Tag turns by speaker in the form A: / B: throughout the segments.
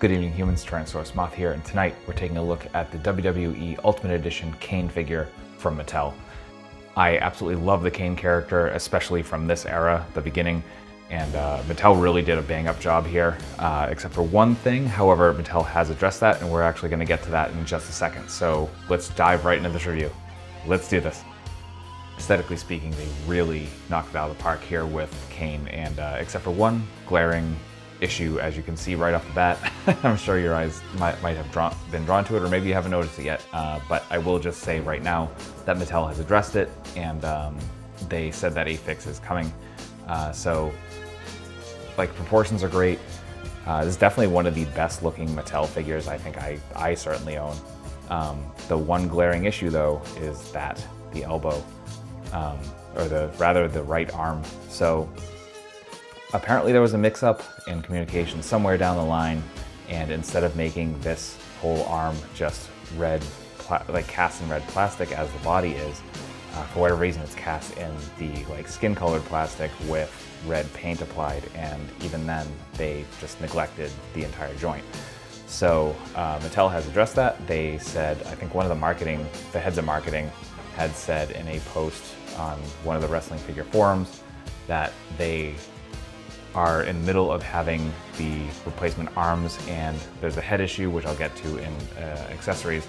A: Good evening humans, Tyrannosaurusmoth here, and tonight we're taking a look at the WWE Ultimate Edition Kane figure from Mattel. I absolutely love the Kane character, especially from this era, the beginning, and Mattel really did a bang-up job here, except for one thing. However, Mattel has addressed that, and we're actually going to get to that in just a second. So let's dive right into this review. Let's do this. Aesthetically speaking, they really knocked it out of the park here with Kane, and except for one glaring issue, as you can see right off the bat. I'm sure your eyes might have been drawn to it, or maybe you haven't noticed it yet, but I will just say right now that Mattel has addressed it, and they said that a fix is coming. So, like, proportions are great. This is definitely one of the best looking Mattel figures I think I certainly own. The one glaring issue though is that the elbow, or the right arm. So apparently there was a mix-up in communication somewhere down the line, and instead of making this whole arm just red, like cast in red plastic as the body is, for whatever reason it's cast in the like skin-colored plastic with red paint applied, and even then they just neglected the entire joint. So Mattel has addressed that. They said, I think one of the heads of marketing had said in a post on one of the wrestling figure forums that they are in the middle of having the replacement arms, and there's a head issue, which I'll get to in accessories.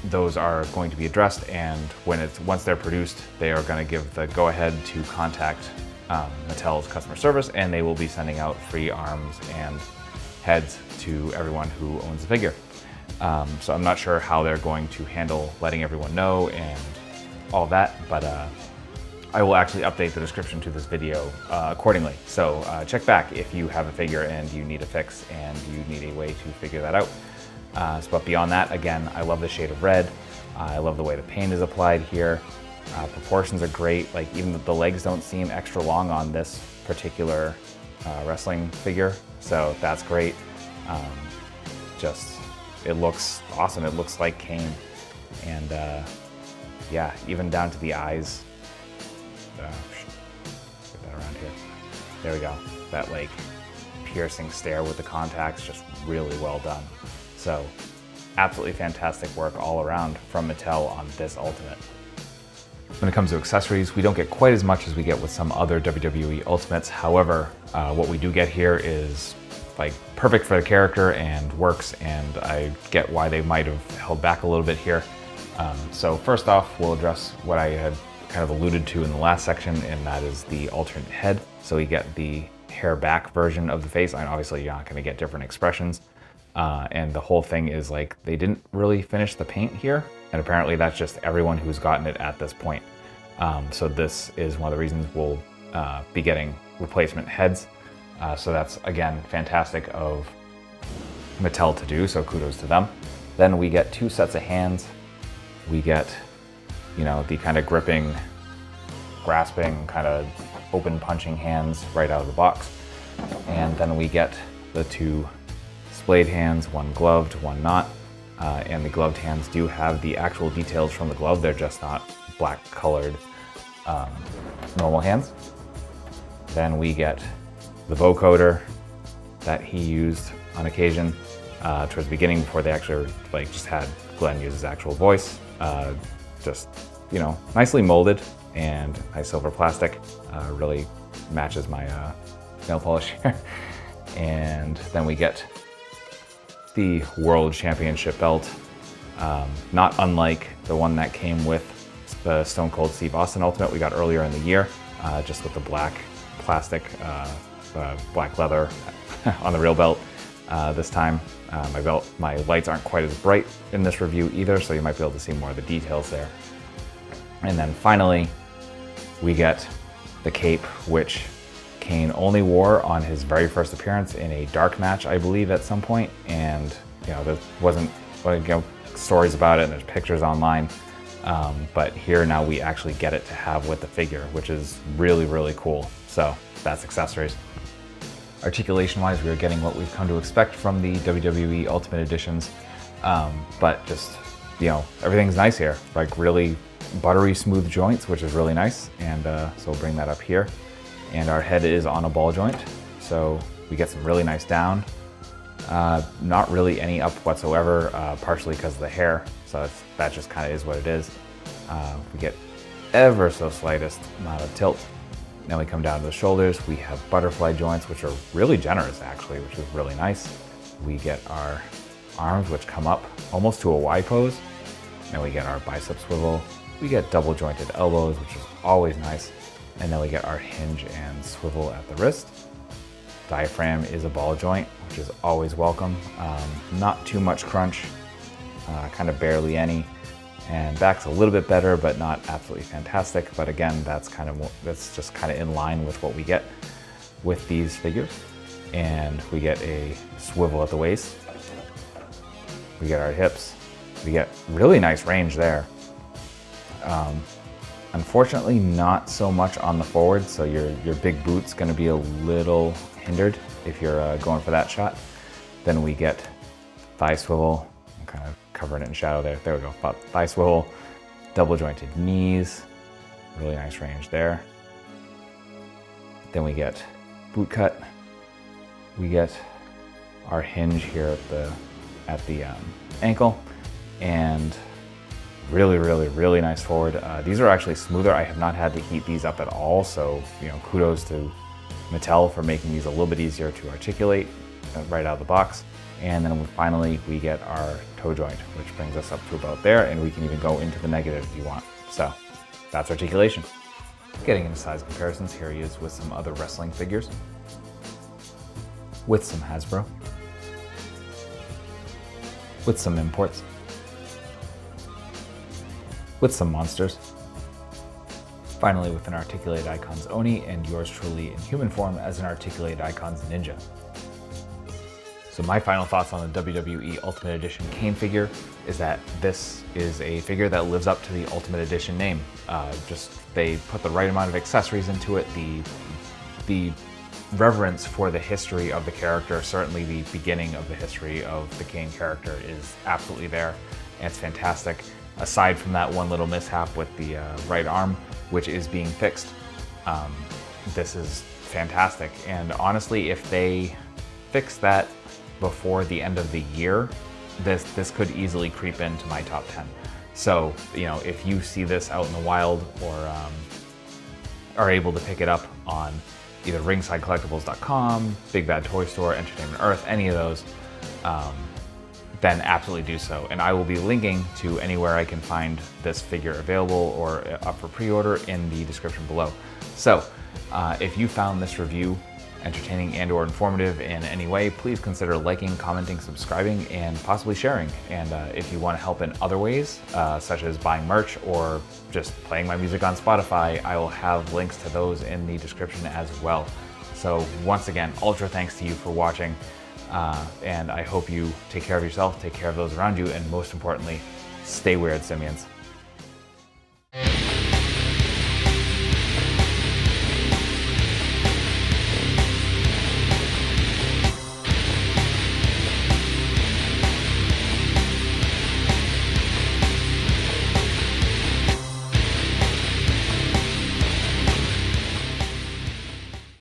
A: Those are going to be addressed, and once they're produced, they are going to give the go-ahead to contact Mattel's customer service, and they will be sending out free arms and heads to everyone who owns the figure. So I'm not sure how they're going to handle letting everyone know and all that, but I will actually update the description to this video accordingly. So check back if you have a figure and you need a fix and you need a way to figure that out. But beyond that, again, I love the shade of red. I love the way the paint is applied here. Proportions are great. Like, even the legs don't seem extra long on this particular wrestling figure, so that's great. It looks awesome. It looks like Kane, and yeah, even down to the eyes. Get that around here. There we go. That like piercing stare with the contacts, just really well done. So absolutely fantastic work all around from Mattel on this Ultimate. When it comes to accessories, we don't get quite as much as we get with some other WWE Ultimates. However, what we do get here is like perfect for the character and works, and I get why they might have held back a little bit here. So first off, we'll address what I had kind of alluded to in the last section, and that is the alternate head. So we get the hair back version of the face, and obviously you're not going to get different expressions. And the whole thing is like they didn't really finish the paint here, and apparently that's just everyone who's gotten it at this point. So this is one of the reasons we'll be getting replacement heads. So that's, again, fantastic of Mattel to do, so kudos to them. Then we get two sets of hands. We get, you know, the kind of gripping, grasping, kind of open punching hands right out of the box. And then we get the two splayed hands, one gloved, one not. And the gloved hands do have the actual details from the glove. They're just not black colored normal hands. Then we get the vocoder that he used on occasion towards the beginning, before they actually like just had Glenn use his actual voice. Just, you know, nicely molded, and nice silver plastic. Really matches my nail polish here. And then we get the World Championship belt, not unlike the one that came with the Stone Cold Steve Austin Ultimate we got earlier in the year, just with the black plastic, black leather on the real belt. This time, my lights aren't quite as bright in this review either, so you might be able to see more of the details there. And then finally, we get the cape, which Kane only wore on his very first appearance in a dark match, I believe, at some point. And, you know, there wasn't, you know, stories about it, and there's pictures online. But here now we actually get it to have with the figure, which is really, really cool. So that's accessories. Articulation-wise, we are getting what we've come to expect from the WWE Ultimate Editions, but just, you know, everything's nice here. Like really buttery smooth joints, which is really nice, and so we'll bring that up here. And our head is on a ball joint, so we get some really nice down, Not really any up whatsoever, partially because of the hair, so that just kind of is what it is. We get ever so slightest amount of tilt. Then we come down to the shoulders. We have butterfly joints, which are really generous actually, which is really nice. We get our arms, which come up almost to a Y pose. Then we get our bicep swivel. We get double jointed elbows, which is always nice. And then we get our hinge and swivel at the wrist. Diaphragm is a ball joint, which is always welcome. Not too much crunch, kind of barely any. And back's a little bit better, but not absolutely fantastic. But again, that's just kind of in line with what we get with these figures. And we get a swivel at the waist. We get our hips. We get really nice range there. Unfortunately, not so much on the forward, so your big boot's gonna be a little hindered if you're going for that shot. Then we get thigh swivel. I'm kind of covering it in shadow there. There we go, thigh swivel, double jointed knees, really nice range there. Then we get boot cut. We get our hinge here at the ankle, and really nice forward. These are actually smoother. I have not had to heat these up at all, so kudos to Mattel for making these a little bit easier to articulate right out of the box. And then finally we get our toe joint, which brings us up to about there, and we can even go into the negative if you want. So that's articulation. Getting into size comparisons, here he is with some other wrestling figures, with some Hasbro, with some imports, with some monsters, finally with an Articulated Icons Oni, and yours truly in human form as an Articulated Icons Ninja. So my final thoughts on the WWE Ultimate Edition Kane figure is that this is a figure that lives up to the Ultimate Edition name. They put the right amount of accessories into it. The reverence for the history of the character, certainly the beginning of the history of the Kane character, is absolutely there, and it's fantastic. Aside from that one little mishap with the right arm, which is being fixed, this is fantastic. And honestly, if they fix that before the end of the year, this could easily creep into my top 10. So, if you see this out in the wild or are able to pick it up on either ringsidecollectibles.com, Big Bad Toy Store, Entertainment Earth, any of those, then absolutely do so. And I will be linking to anywhere I can find this figure available or up for pre-order in the description below. So if you found this review entertaining and or informative in any way, please consider liking, commenting, subscribing, and possibly sharing. And if you want to help in other ways, such as buying merch or just playing my music on Spotify, I will have links to those in the description as well. So once again, ultra thanks to you for watching, and I hope you take care of yourself, take care of those around you, and most importantly, stay weird, simians.